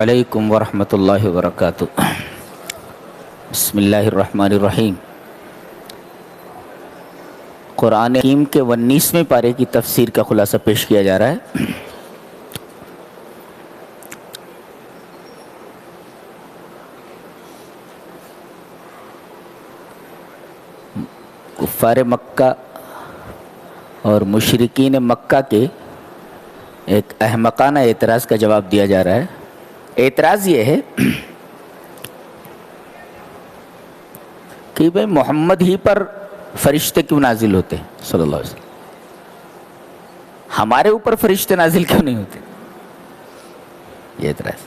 علیکم ورحمۃ اللہ وبرکاتہ۔ بسم اللہ الرحمن الرحیم۔ قرآن حکیم کے 19ویں پارے کی تفسیر کا خلاصہ پیش کیا جا رہا ہے۔ کفار مکہ اور مشرکین مکہ کے ایک احمقانہ اعتراض کا جواب دیا جا رہا ہے۔ اعتراض یہ ہے کہ بھئی محمد ہی پر فرشتے کیوں نازل ہوتے ہیں صلی اللہ علیہ وسلم، ہمارے اوپر فرشتے نازل کیوں نہیں ہوتے؟ یہ اعتراض۔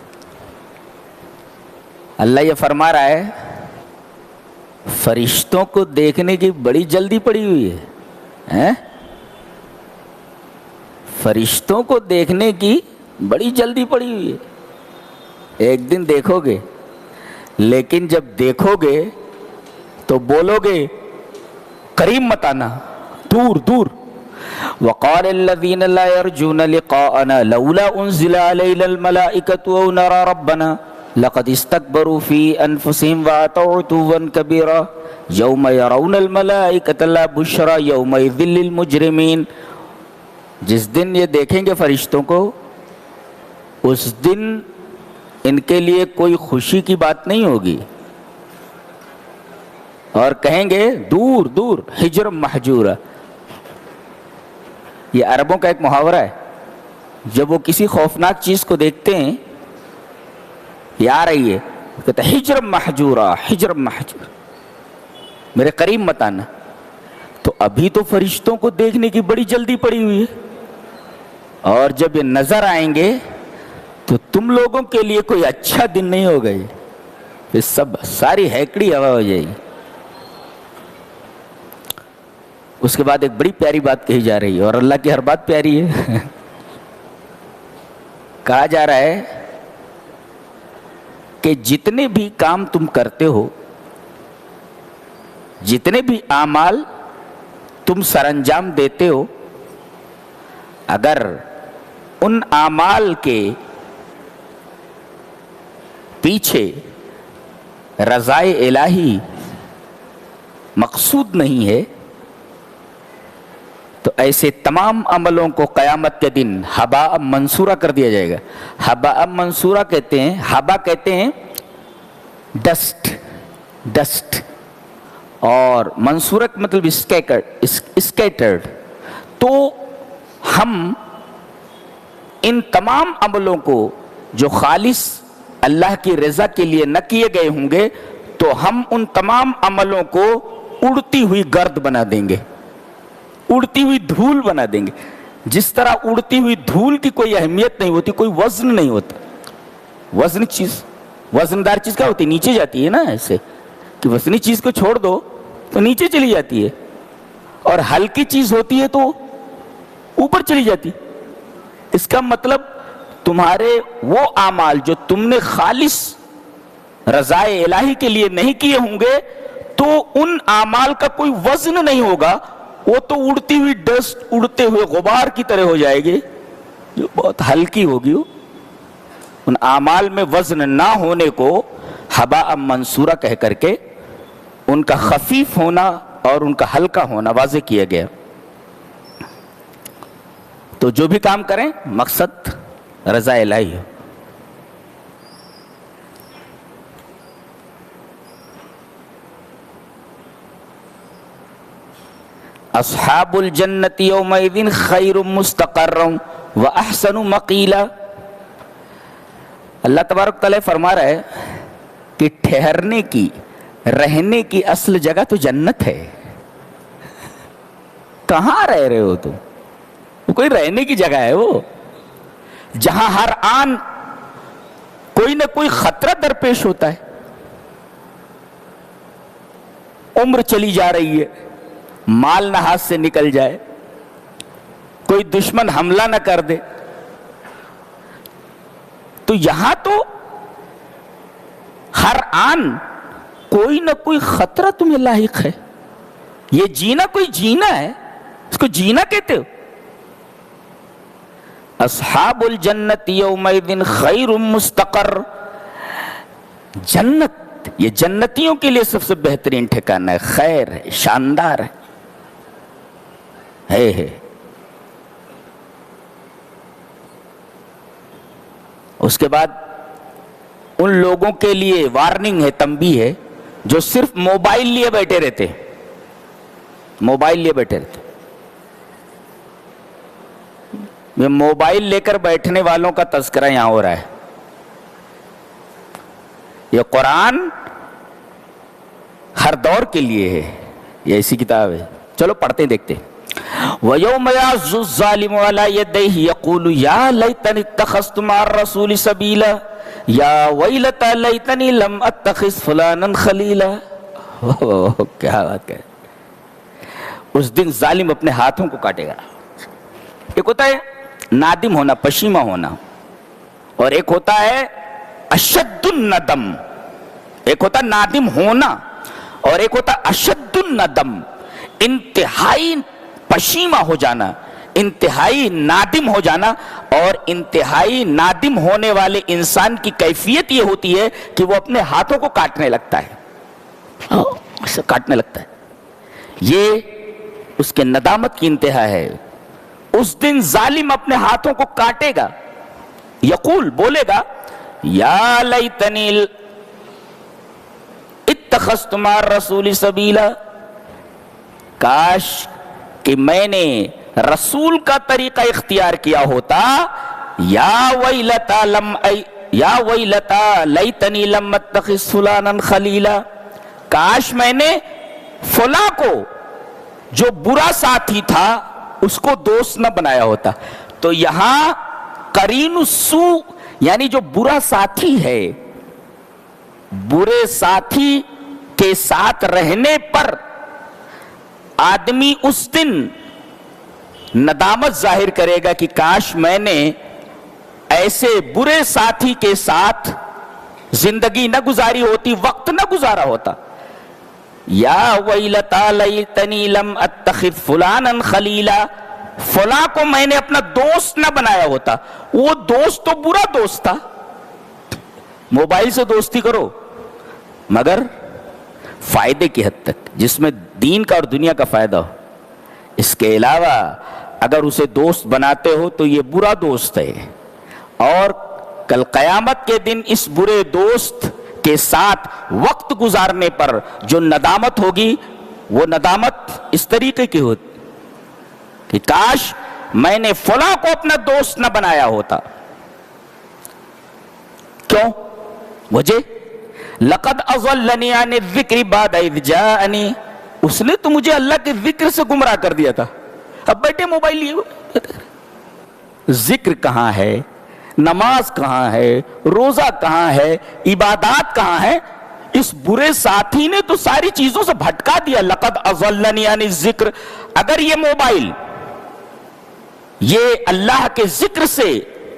اللہ یہ فرما رہا ہے فرشتوں کو دیکھنے کی بڑی جلدی پڑی ہوئی ہے، فرشتوں کو دیکھنے کی بڑی جلدی پڑی ہوئی ہے۔ ایک دن دیکھو گے، لیکن جب دیکھو گے تو بولو گے قریب مت آنا، دور دور۔ وقال الذين لا يرجون لقاءنا لولا انزل علينا الملائكة او نرى ربنا لقد استكبروا في انفسهم واتوا عتوا كبيرا يوم يرون الملائكة لا بشرى يومئذ للمجرمين۔ جس دن یہ دیکھیں گے فرشتوں کو، اس دن ان کے لیے کوئی خوشی کی بات نہیں ہوگی، اور کہیں گے دور دور، ہجر محجورہ۔ یہ عربوں کا ایک محاورہ ہے، جب وہ کسی خوفناک چیز کو دیکھتے ہیں، یہ آ رہی ہے، کہتے ہیں ہجر محجورہ، ہجر محجورہ، میرے قریب مت آنا۔ تو ابھی تو فرشتوں کو دیکھنے کی بڑی جلدی پڑی ہوئی ہے، اور جب یہ نظر آئیں گے تو تم لوگوں کے لیے کوئی اچھا دن نہیں ہوگا، یہ سب ساری ہیکڑی ہوا ہو جائے گی۔ اس کے بعد ایک بڑی پیاری بات کہی جا رہی ہے، اور اللہ کی ہر بات پیاری ہے۔ کہا جا رہا ہے کہ جتنے بھی کام تم کرتے ہو، جتنے بھی اعمال تم سر انجام دیتے ہو، اگر ان اعمال کے پیچھے رضائے الہی مقصود نہیں ہے تو ایسے تمام عملوں کو قیامت کے دن ہباء منصورہ کر دیا جائے گا۔ ہباء منصورہ کہتے ہیں، ہبا کہتے ہیں ڈسٹ، اور منصورہ مطلب اسکیٹرڈ۔ تو ہم ان تمام عملوں کو جو خالص اللہ کی رضا کے لیے نہ کیے گئے ہوں گے، تو ہم ان تمام عملوں کو اڑتی ہوئی گرد بنا دیں گے، اڑتی ہوئی دھول بنا دیں گے۔ جس طرح اڑتی ہوئی دھول کی کوئی اہمیت نہیں ہوتی، کوئی وزن نہیں ہوتا۔ وزندار چیز کیا ہوتی ہے؟ نیچے جاتی ہے نا، ایسے کہ وزنی چیز کو چھوڑ دو تو نیچے چلی جاتی ہے، اور ہلکی چیز ہوتی ہے تو اوپر چلی جاتی۔ اس کا مطلب تمہارے وہ اعمال جو تم نے خالص رضائے الہی کے لیے نہیں کیے ہوں گے، تو ان اعمال کا کوئی وزن نہیں ہوگا، وہ تو اڑتی ہوئی ڈسٹ، اڑتے ہوئے غبار کی طرح ہو جائے گی، جو بہت ہلکی ہوگی۔ ان اعمال میں وزن نہ ہونے کو ہباء منصورہ کہہ کر کے ان کا خفیف ہونا اور ان کا ہلکا ہونا واضح کیا گیا۔ تو جو بھی کام کریں مقصد رضا الہی ہو۔ اصحاب الجنت یومئذ خیر مستقرا واحسن مقیلا۔ اللہ تبارک تعالیٰ فرما رہا ہے کہ ٹھہرنے کی، رہنے کی اصل جگہ تو جنت ہے۔ کہاں رہ رہے ہو تم؟ وہ کوئی رہنے کی جگہ ہے، وہ جہاں ہر آن کوئی نہ کوئی خطرہ درپیش ہوتا ہے۔ عمر چلی جا رہی ہے، مال نہ ہاتھ سے نکل جائے، کوئی دشمن حملہ نہ کر دے، تو یہاں تو ہر آن کوئی نہ کوئی خطرہ تمہیں لاحق ہے۔ یہ جینا کوئی جینا ہے، اس کو جینا کہتے ہو؟ اصحاب الجنت یومئذ خیر مستقر، جنت یہ جنتیوں کے لیے سب سے بہترین ٹھکانہ ہے، خیر ہے، شاندار ہے۔ اس کے بعد ان لوگوں کے لیے وارننگ ہے، تنبیہ ہے، جو صرف موبائل لیے بیٹھے رہتے، موبائل لیے بیٹھے رہتے۔ یہ موبائل لے کر بیٹھنے والوں کا تذکرہ یہاں ہو رہا ہے۔ یہ قرآن ہر دور کے لیے ہے، یہ ایسی کتاب ہے۔ چلو پڑھتے دیکھتے۔ وَيَوْمَ يَعَضُّ الظَّالِمُ عَلَى يَدَيْهِ يَقُولُ يَا لَيْتَنِي اتَّخَذْتُ مَعَ الرَّسُولِ سَبِيلًا يَا وَيْلَتَى لَيْتَنِي لَمْ أَتَّخِذْ فُلَانًا خَلِيلًا۔ کیا بات ہے! اس دن ظالم اپنے ہاتھوں کو کاٹے گا۔ ایک ہوتا ہے نادم ہونا، پشیمہ ہونا، اور ایک ہوتا ہے اشد الندم۔ ایک ہوتا نادم ہونا اور ایک ہوتا اشد الندم، انتہائی پشیمہ ہو جانا، انتہائی نادم ہو جانا۔ اور انتہائی نادم ہونے والے انسان کی کیفیت یہ ہوتی ہے کہ وہ اپنے ہاتھوں کو کاٹنے لگتا ہے، اسے کاٹنے لگتا ہے۔ یہ اس کے ندامت کی انتہا ہے۔ اس دن ظالم اپنے ہاتھوں کو کاٹے گا، یقول بولے گا یا لیتنی اتخذت مع الرسول سبیلا، کاش کہ میں نے رسول کا طریقہ اختیار کیا ہوتا۔ یا ویلتا لیتنی لم اتخذ فلانا خلیلا، کاش میں نے فلاں کو جو برا ساتھی تھا اس کو دوست نہ بنایا ہوتا۔ تو یہاں قرین السوء یعنی جو برا ساتھی ہے، برے ساتھی کے ساتھ رہنے پر آدمی اس دن ندامت ظاہر کرے گا کہ کاش میں نے ایسے برے ساتھی کے ساتھ زندگی نہ گزاری ہوتی، وقت نہ گزارا ہوتا۔ یا ویلتا لیتنی لم اتخذ فلانا خلیلا، فلاں کو میں نے اپنا دوست نہ بنایا ہوتا۔ وہ دوست تو برا دوست تھا۔ موبائل سے دوستی کرو مگر فائدے کی حد تک، جس میں دین کا اور دنیا کا فائدہ ہو۔ اس کے علاوہ اگر اسے دوست بناتے ہو تو یہ برا دوست ہے، اور کل قیامت کے دن اس برے دوست کے ساتھ وقت گزارنے پر جو ندامت ہوگی، وہ ندامت اس طریقے کی ہوتی کہ کاش میں نے فلاں کو اپنا دوست نہ بنایا ہوتا۔ کیوں؟ وجہ لقد اضلنی عن الذکر بعد اذ جاءنی، اس نے تو مجھے اللہ کے ذکر سے گمراہ کر دیا تھا۔ اب بیٹھے موبائل لیے، ذکر کہاں ہے، نماز کہاں ہے، روزہ کہاں ہے، عبادات کہاں ہے؟ اس برے ساتھی نے تو ساری چیزوں سے بھٹکا دیا۔ لقد اضلنی عن الذکر، اگر یہ موبائل یہ اللہ کے ذکر سے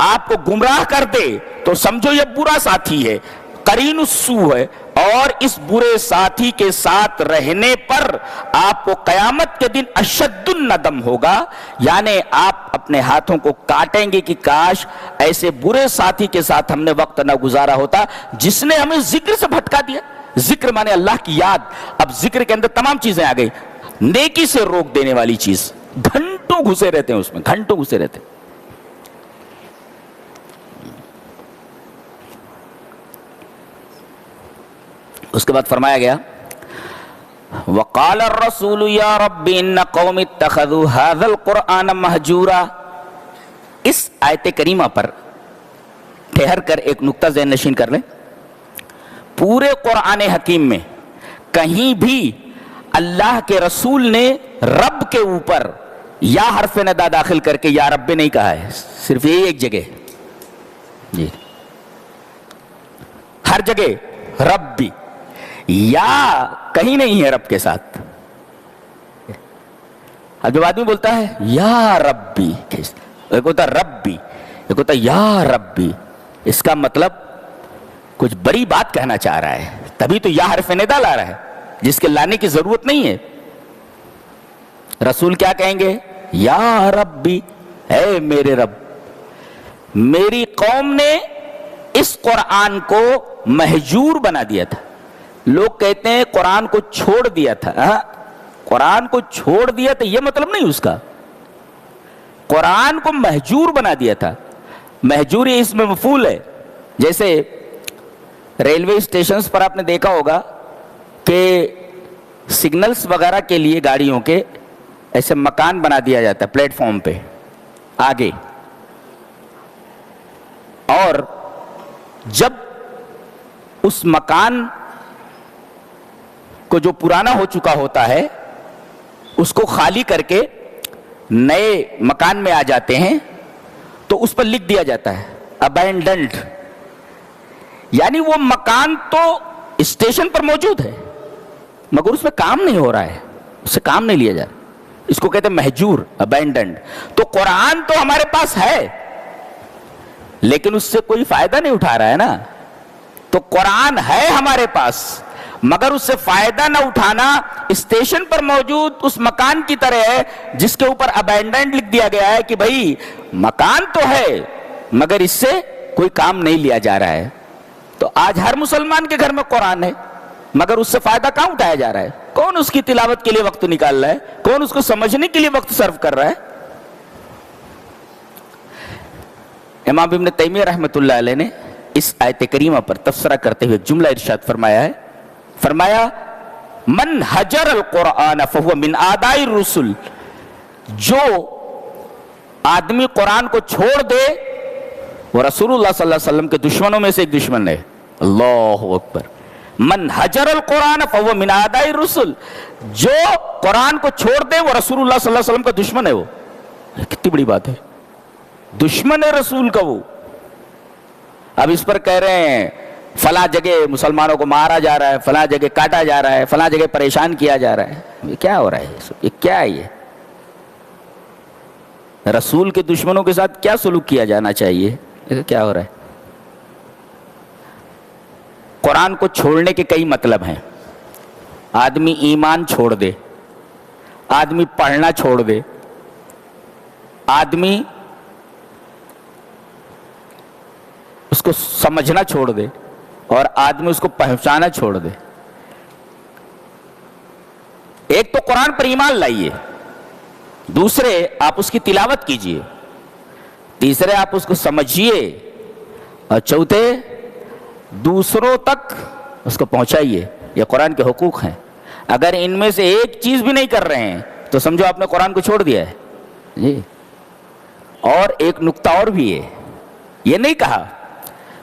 آپ کو گمراہ کر دے تو سمجھو یہ برا ساتھی ہے، قرین السوء ہے، اور اس برے ساتھی کے ساتھ رہنے پر آپ کو قیامت کے دن اشد الندم ہوگا، یعنی آپ اپنے ہاتھوں کو کاٹیں گے کہ کاش ایسے برے ساتھی کے ساتھ ہم نے وقت نہ گزارا ہوتا جس نے ہمیں ذکر سے بھٹکا دیا۔ ذکر مانے اللہ کی یاد۔ اب ذکر کے اندر تمام چیزیں آ گئی، نیکی سے روک دینے والی چیز، گھنٹوں گھسے رہتے ہیں اس میں، گھنٹوں گھسے رہتے ہیں۔ اس کے بعد فرمایا گیا وقال الرسول یا رب ان قوم اتخذوا هذا القرآن مہجورا۔ اس آیت کریمہ پر ٹھہر کر ایک نقطہ ذہن نشین کر لیں۔ پورے قرآن حکیم میں کہیں بھی اللہ کے رسول نے رب کے اوپر یا حرف ندا داخل کر کے یا رب نہیں کہا ہے، صرف یہی ایک جگہ جی، ہر جگہ رب بھی، یا کہیں نہیں ہے رب کے ساتھ۔ اب جب آدمی بولتا ہے یا ربی، ایک ہوتا ربی، ایک ہوتا یا ربی، اس کا مطلب کچھ بڑی بات کہنا چاہ رہا ہے، تبھی تو یا حرف ندا لا رہا ہے جس کے لانے کی ضرورت نہیں ہے۔ رسول کیا کہیں گے؟ یا ربی، اے میرے رب۔ میری قوم نے اس قرآن کو مہجور بنا دیا تھا. لوگ کہتے ہیں قرآن کو چھوڑ دیا تھا. قرآن کو چھوڑ دیا تھا یہ مطلب نہیں اس کا. قرآن کو مہجور بنا دیا تھا. مہجور یہ اس میں مفعول ہے. جیسے ریلوے اسٹیشنز پر آپ نے دیکھا ہوگا کہ سگنلز وغیرہ کے لیے گاڑیوں کے ایسے مکان بنا دیا جاتا ہے پلیٹ فارم پہ آگے, اور جب اس مکان کو جو پرانا ہو چکا ہوتا ہے اس کو خالی کر کے نئے مکان میں آ جاتے ہیں تو اس پر لکھ دیا جاتا ہے ابینڈنڈ, یعنی وہ مکان تو اسٹیشن پر موجود ہے مگر اس میں کام نہیں ہو رہا ہے, اس سے کام نہیں لیا جا رہا. اس کو کہتے ہیں مہجور, ابینڈنڈ. تو قرآن تو ہمارے پاس ہے لیکن اس سے کوئی فائدہ نہیں اٹھا رہا ہے نا. تو قرآن ہے ہمارے پاس مگر اس سے فائدہ نہ اٹھانا اسٹیشن پر موجود اس مکان کی طرح ہے جس کے اوپر ابینڈنڈ لکھ دیا گیا ہے کہ بھائی مکان تو ہے مگر اس سے کوئی کام نہیں لیا جا رہا ہے. تو آج ہر مسلمان کے گھر میں قرآن ہے مگر اس سے فائدہ کہاں اٹھایا جا رہا ہے؟ کون اس کی تلاوت کے لیے وقت نکال رہا ہے؟ کون اس کو سمجھنے کے لیے وقت صرف کر رہا ہے؟ امام ابن تیمیہ رحمۃ اللہ علیہ نے اس آیت کریمہ پر تبصرہ کرتے ہوئے جملہ ارشاد فرمایا ہے. فرمایا من حجر القرآن فہو من اعداء الرسل, جو آدمی قرآن کو چھوڑ دے وہ رسول اللہ صلی اللہ علیہ وسلم کے دشمنوں میں سے ایک دشمن ہے. اللہ اکبر. من حجر القرآن فہو من اعداء الرسل, جو قرآن کو چھوڑ دے وہ رسول اللہ صلی اللہ علیہ وسلم کا دشمن ہے. وہ کتنی بڑی بات ہے, دشمن ہے رسول کا وہ. اب اس پر کہہ رہے ہیں فلاں جگہ مسلمانوں کو مارا جا رہا ہے, فلاں جگہ کاٹا جا رہا ہے, فلاں جگہ پریشان کیا جا رہا ہے. یہ کیا ہو رہا ہے؟ یہ کیا ہے؟ یہ رسول کے دشمنوں کے ساتھ کیا سلوک کیا جانا چاہیے؟ کیا ہو رہا ہے؟ قرآن کو چھوڑنے کے کئی مطلب ہیں. آدمی ایمان چھوڑ دے, آدمی پڑھنا چھوڑ دے, آدمی اس کو سمجھنا چھوڑ دے, اور آدمی اس کو پہچانا چھوڑ دے. ایک تو قرآن پر ایمان لائیے, دوسرے آپ اس کی تلاوت کیجئے, تیسرے آپ اس کو سمجھیے, اور چوتھے دوسروں تک اس کو پہنچائیے. یہ قرآن کے حقوق ہیں. اگر ان میں سے ایک چیز بھی نہیں کر رہے ہیں تو سمجھو آپ نے قرآن کو چھوڑ دیا ہے جی. اور ایک نقطہ اور بھی ہے, یہ نہیں کہا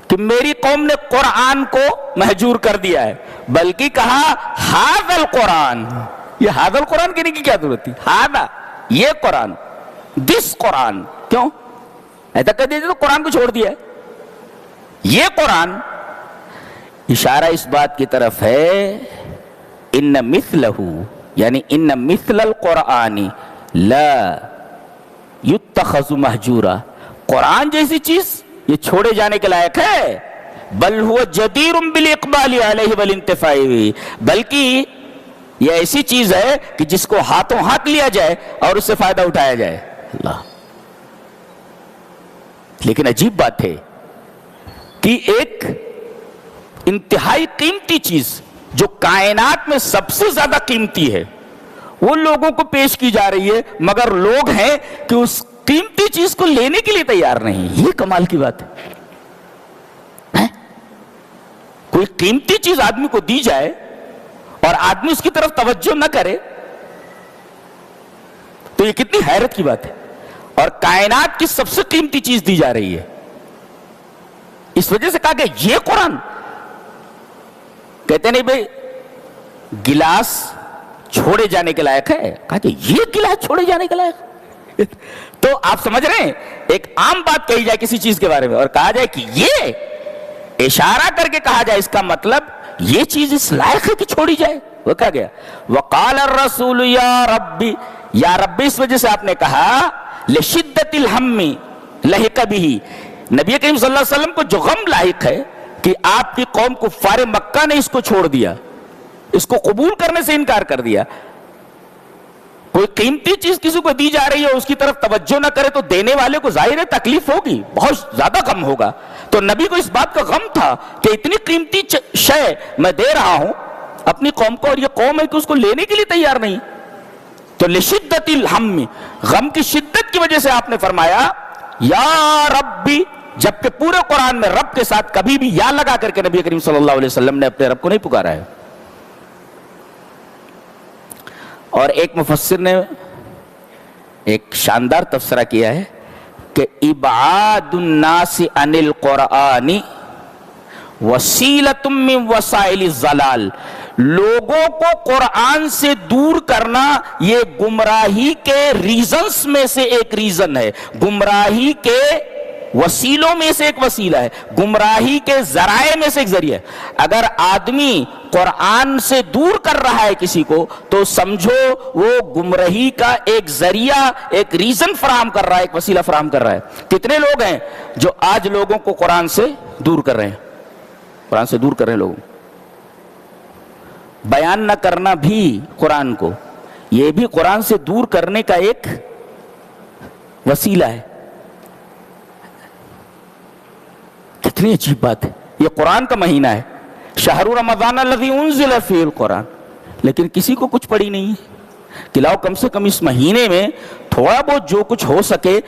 کہ میری قوم نے قرآن کو مہجور کر دیا ہے, بلکہ کہا ھذا القرآن. یہ ھذا القرآن کہنے کی کیا ضرورت تھی؟ ھذا یہ قرآن, دس قرآن. کیوں ایسا کہہ دیتے تو قرآن کو چھوڑ دیا ہے. یہ قرآن اشارہ اس بات کی طرف ہے ان مثلہ, یعنی ان مثل القرآن لا یتخذ مہجورا. قرآن جیسی چیز یہ چھوڑے جانے کے لائق ہے. بل هو جدیر بالاقبال علیہ والانتفاع, بلکہ یہ ایسی چیز ہے کہ جس کو ہاتھوں ہاتھ لیا جائے اور اس سے فائدہ اٹھایا جائے. اللہ. لیکن عجیب بات ہے کہ ایک انتہائی قیمتی چیز جو کائنات میں سب سے زیادہ قیمتی ہے وہ لوگوں کو پیش کی جا رہی ہے, مگر لوگ ہیں کہ اس قیمتی چیز کو لینے کے لیے تیار نہیں. یہ کمال کی بات ہے. کوئی قیمتی چیز آدمی کو دی جائے اور آدمی اس کی طرف توجہ نہ کرے تو یہ کتنی حیرت کی بات ہے. اور کائنات کی سب سے قیمتی چیز دی جا رہی ہے. اس وجہ سے کہا کہ یہ قرآن, کہتے نہیں بھئی گلاس چھوڑے جانے کے لائق ہے, کہا کہ یہ گلاس چھوڑے جانے کے لائق. تو آپ سمجھ رہے ہیں, ایک عام بات کہی جائے کسی چیز کے بارے میں اور کہا جائے کہ یہ اشارہ کر کے کہا جائے, اس کا مطلب یہ چیز اس لائق ہے کہ چھوڑی جائے. وہ کہا گیا وقال الرسول یا ربی, یا ربی اس وجہ سے آپ نے کہا لشدت الہم لحق به, نبی کریم صلی اللہ علیہ وسلم کو جو غم لاحق ہے کہ آپ کی قوم کفار مکہ نے اس کو چھوڑ دیا, اس کو قبول کرنے سے انکار کر دیا. کوئی قیمتی چیز کسی کو دی جا رہی ہے اس کی طرف توجہ نہ کرے تو دینے والے کو ظاہر ہے تکلیف ہوگی، بہت زیادہ غم ہوگا. تو نبی کو اس بات کا غم تھا کہ اتنی قیمتی شے میں دے رہا ہوں اپنی قوم کو، اور یہ قوم ہے کہ اس کو لینے کے لیے تیار نہیں. تو لشدت الہم، غم کی شدت کی وجہ سے آپ نے فرمایا یا ربی، جبکہ پورے قرآن میں رب کے ساتھ کبھی بھی یا لگا کر کے نبی کریم صلی اللہ علیہ وسلم نے اپنے رب کو نہیں پکارا ہے. اور ایک مفسر نے ایک شاندار تفسیرہ کیا ہے کہ ابعاد الناس عن القرآن وسیلۃ من وسائل الضلال، لوگوں کو قرآن سے دور کرنا یہ گمراہی کے ریزنز میں سے ایک ریزن ہے، گمراہی کے وسیلوں میں سے ایک وسیلہ ہے، گمراہی کے ذرائع میں سے ایک ذریعہ ہے. اگر آدمی قرآن سے دور کر رہا ہے کسی کو تو سمجھو وہ گمراہی کا ایک ذریعہ، ایک ریزن فراہم کر رہا ہے، ایک وسیلہ فراہم کر رہا ہے. کتنے لوگ ہیں جو آج لوگوں کو قرآن سے دور کر رہے ہیں، قرآن سے دور کر رہے ہیں لوگوں. بیان نہ کرنا بھی قرآن کو، یہ بھی قرآن سے دور کرنے کا ایک وسیلہ ہے. کتنی عجیب بات ہے. یہ قرآن کا مہینہ ہے، شہر رمضان الذی انزل فیہ القرآن، لیکن کسی کو کچھ پڑی نہیں ہے کہ لاؤ کم سے کم اس مہینے میں تھوڑا بہت جو کچھ ہو سکے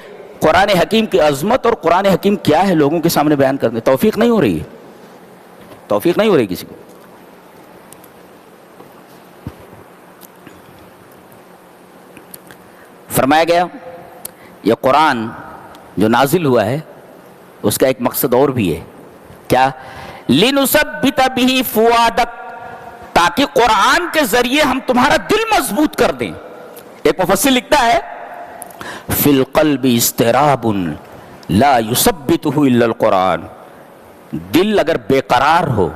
قرآن حکیم کی عظمت اور قرآن حکیم کیا ہے لوگوں کے سامنے بیان کرنے. توفیق نہیں ہو رہی ہے، توفیق نہیں ہو رہی کسی کو. فرمایا گیا یہ قرآن جو نازل ہوا ہے اس کا ایک مقصد اور بھی ہے. کیا؟ لِنُثَبِّتَ بِهِ فُؤَادَكَ، تاکہ قرآن کے ذریعے ہم تمہارا دل مضبوط کر دیں. ایک مفسر لکھتا ہے فِي الْقَلْبِ اِسْتِرَابٌ لَا يُثَبِّتُهُ إِلَّا الْقُرْآنُ، دل اگر بے قرار ہو،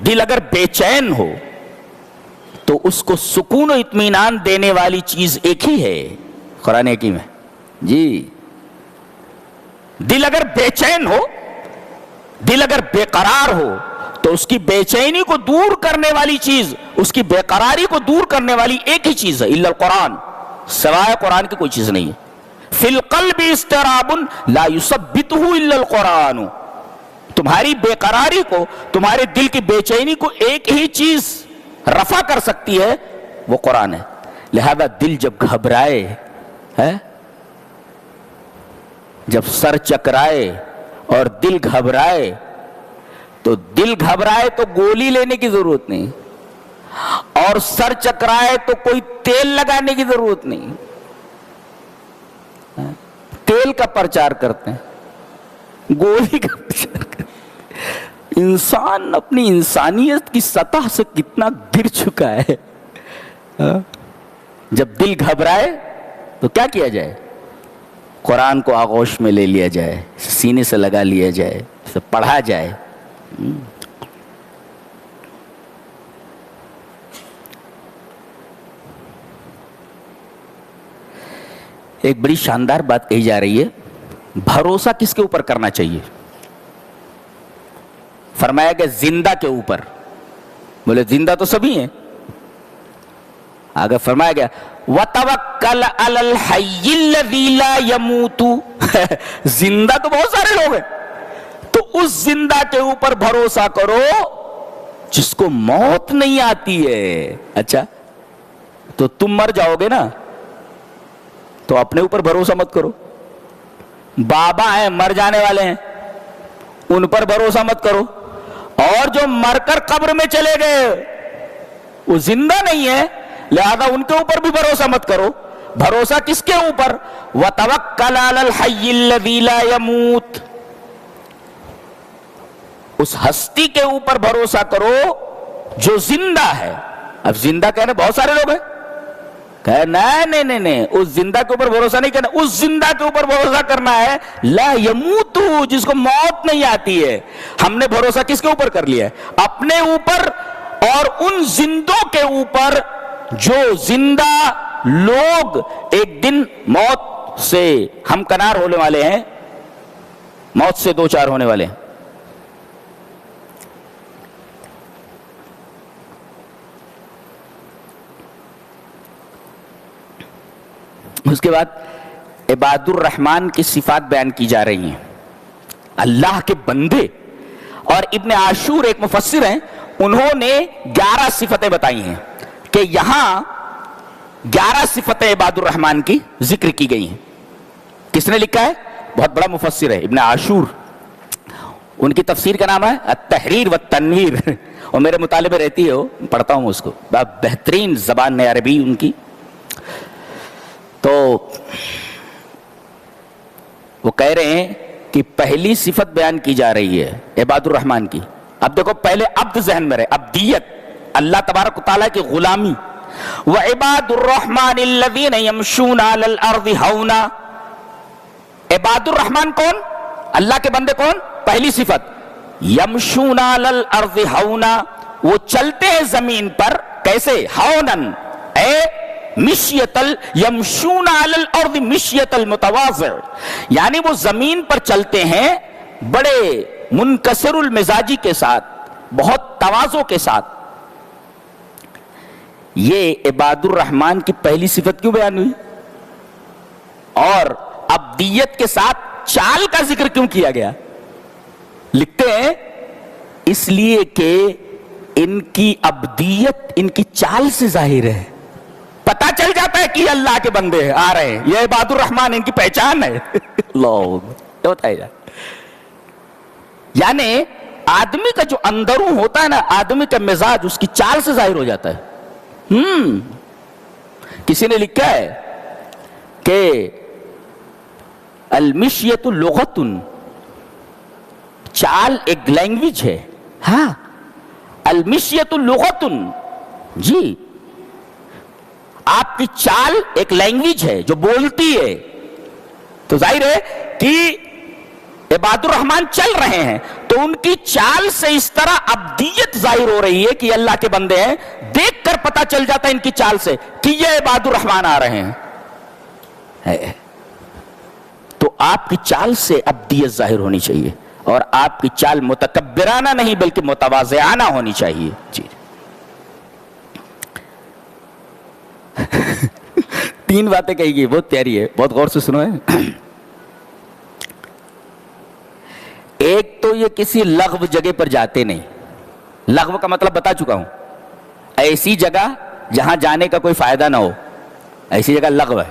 دل اگر بے چین ہو تو اس کو سکون و اطمینان دینے والی چیز ایک ہی ہے، قرآن حکیم ہے. جی، دل اگر بے چین ہو، دل اگر بے قرار ہو تو اس کی بے چینی کو دور کرنے والی چیز، اس کی بے قراری کو دور کرنے والی ایک ہی چیز ہے، الا القرآن، سوائے قرآن کی کوئی چیز نہیں ہے. فی القلب اضطراب لا یثبتہ الا القرآن، تمہاری بے قراری کو، تمہارے دل کی بے چینی کو ایک ہی چیز رفع کر سکتی ہے، وہ قرآن ہے. لہذا دل جب گھبرائے ہے، جب سر چکرائے اور دل گھبرائے تو دل گھبرائے تو گولی لینے کی ضرورت نہیں، اور سر چکرائے تو کوئی تیل لگانے کی ضرورت نہیں. تیل کا پرچار کرتے ہیں، گولی کا پرچار کرتے ہیں. انسان اپنی انسانیت کی سطح سے کتنا گر چکا ہے. جب دل گھبرائے تو کیا کیا جائے؟ قرآن کو آغوش میں لے لیا جائے، سینے سے لگا لیا جائے، اسے پڑھا جائے. ایک بڑی شاندار بات کہی جا رہی ہے، بھروسہ کس کے اوپر کرنا چاہیے؟ فرمایا کہ زندہ کے اوپر. بولے زندہ تو سبھی ہیں. آگے فرمایا گیا وَتَوَكَّلْ عَلَى الْحَيِّ الَّذِي لَا يَمُوتُ، زندہ تو بہت سارے لوگ ہیں، تو اس زندہ کے اوپر بھروسہ کرو جس کو موت نہیں آتی ہے. اچھا، تو تم مر جاؤ گے نا تو اپنے اوپر بھروسہ مت کرو. بابا ہیں مر جانے والے ہیں، ان پر بھروسہ مت کرو. اور جو مر کر قبر میں چلے گئے وہ زندہ نہیں ہے، لہذا ان کے اوپر بھی بھروسہ مت کرو. بھروسہ کس کے اوپر؟ وَتَوَكَّلْ عَلَى الْحَيِّ الَّذِي لَا يَمُوتُ، اس ہستی کے اوپر بھروسہ کرو جو زندہ ہے. اب زندہ کہنے بہت سارے لوگ ہیں، کہے نہیں، اس زندہ کے اوپر بھروسہ نہیں کرنا، اس زندہ کے اوپر بھروسہ کرنا ہے لا یموت، جس کو موت نہیں آتی ہے. ہم نے بھروسہ کس کے اوپر کر لیا ہے؟ اپنے اوپر اور ان زندوں کے اوپر جو زندہ لوگ ایک دن موت سے ہمکنار ہونے والے ہیں، موت سے دو چار ہونے والے ہیں. اس کے بعد عباد الرحمن کی صفات بیان کی جا رہی ہیں، اللہ کے بندے. اور ابن عاشور ایک مفسر ہیں، انہوں نے 11 صفتیں بتائی ہیں کہ یہاں 11 صفتیں عباد الرحمن کی ذکر کی گئی ہیں. کس نے لکھا ہے؟ بہت بڑا مفسر ہے ابن عاشور. ان کی تفسیر کا نام ہے التحریر والتنویر، اور میرے مطالبے رہتی ہے، وہ پڑھتا ہوں اس کو، بہترین زبان عربی ان کی. تو وہ کہہ رہے ہیں کہ پہلی صفت بیان کی جا رہی ہے عباد الرحمن کی. اب دیکھو، پہلے عبد ذہن میں رہے، عبدیت، اللہ تبارک و تعالیٰ کی غلامی. وعباد الرحمن الذین یمشون علی الارض ہونا. عباد الرحمن کون؟ اللہ کے بندے کون؟ پہلی صفت یمشون علی الارض ہونا، وہ چلتے ہیں زمین پر کیسے؟ ہونن، اے مشیت یمشون علی الارض مشیت المتواضع، یعنی وہ زمین پر چلتے ہیں بڑے منکسر المزاجی کے ساتھ، بہت تواضع کے ساتھ. یہ عباد الرحمن کی پہلی صفت کیوں بیان ہوئی؟ اور عبدیت کے ساتھ چال کا ذکر کیوں کیا گیا؟ لکھتے ہیں اس لیے کہ ان کی عبدیت ان کی چال سے ظاہر ہے، پتہ چل جاتا ہے کہ یہ اللہ کے بندے آ رہے ہیں، یہ عباد الرحمن ان کی پہچان ہے. اللہ بتایا جائے، یعنی آدمی کا جو اندروں ہوتا ہے نا، آدمی کا مزاج اس کی چال سے ظاہر ہو جاتا ہے. کسی نے لکھا ہے کہ المشیت لغت، چال ایک لینگویج ہے. ہاں، المشیت لغت، جی آپ کی چال ایک لینگویج ہے جو بولتی ہے. تو ظاہر ہے کہ عباد الرحمن چل رہے ہیں تو ان کی چال سے اس طرح عبدیت ظاہر ہو رہی ہے کہ اللہ کے بندے ہیں. دیکھ کر پتہ چل جاتا ہے ان کی چال سے کہ یہ عباد الرحمن آ رہے ہیں. تو آپ کی چال سے عبدیت ظاہر ہونی چاہیے، اور آپ کی چال متکبرانہ نہیں بلکہ متواضعانہ ہونی چاہیے. جی 3 باتیں کہی گئی، بہت پیاری ہے، بہت غور سے سنو. ایک تو یہ کسی لغو جگہ پر جاتے نہیں. لغو کا مطلب بتا چکا ہوں، ایسی جگہ جہاں جانے کا کوئی فائدہ نہ ہو، ایسی جگہ لغو ہے.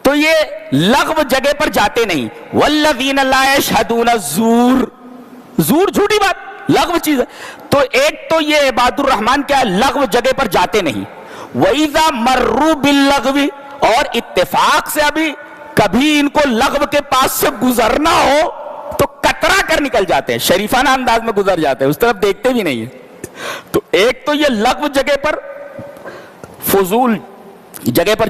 تو یہ لغو جگہ پر جاتے نہیں. والذین لا یشہدون الزور، زور جھوٹی بات، لغو چیز ہے. تو ایک تو یہ عباد الرحمن کیا ہے؟ لغو جگہ پر جاتے نہیں. وَإِذَا مَرُّوا بِاللَّغْوِ، اور اتفاق سے ابھی کبھی ان کو لغو کے پاس سے گزرنا ہو تو کترا کر نکل جاتے ہیں، شریفانہ انداز میں گزر جاتے ہیں، اس طرف دیکھتے بھی نہیں ہیں. تو ایک تو یہ لغو جگہ پر، فضول جگہ پر